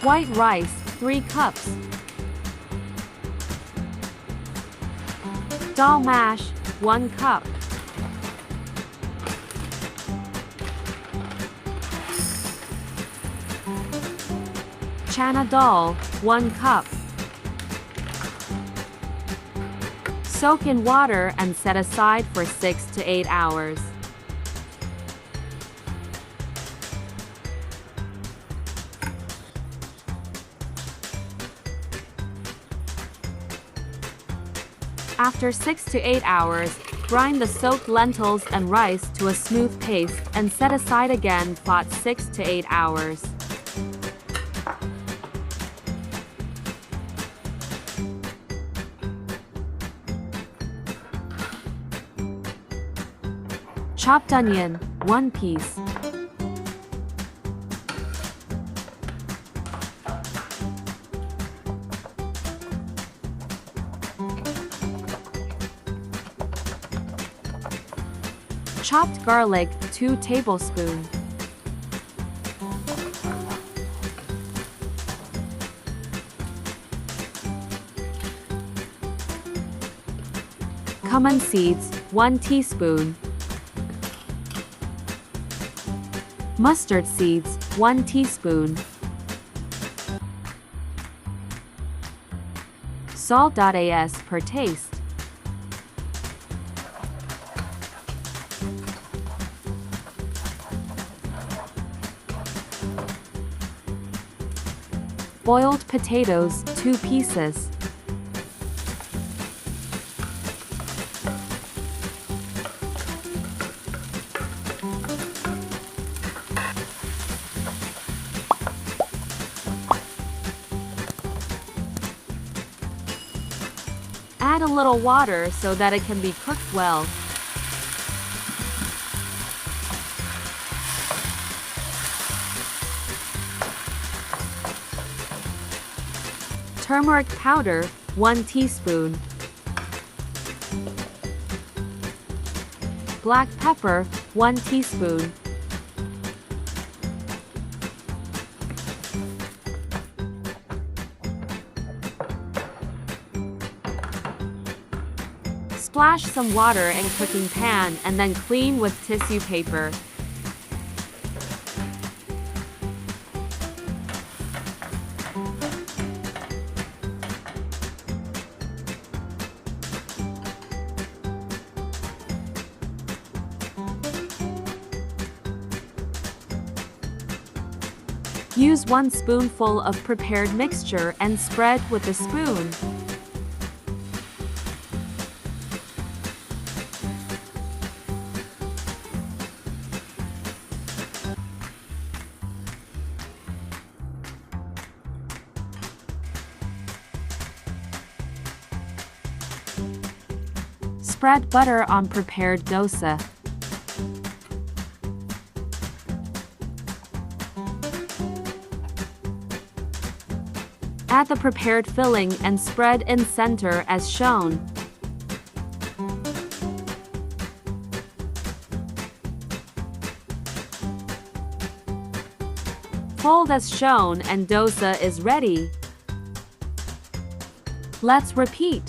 White rice, 3 cups. Dal mash, 1 cup. Chana dal, 1 cup. Soak in water and set aside for 6 to 8 hours. After 6 to 8 hours, grind the soaked lentils and rice to a smooth paste and set aside again for 6 to 8 hours. Chopped onion, 1 piece. Chopped garlic, 2 tablespoons. Cumin seeds, 1 teaspoon. Mustard seeds, 1 teaspoon. Salt.as per taste. Boiled potatoes, 2 pieces. Add a little water so that it can be cooked well. Turmeric powder, 1 teaspoon. Black pepper, 1 teaspoon. Splash some water in cooking pan and then clean with tissue paper. Use 1 spoonful of prepared mixture and spread with a spoon. Spread butter on prepared dosa. Add the prepared filling and spread in center as shown. Fold as shown and dosa is ready. Let's repeat.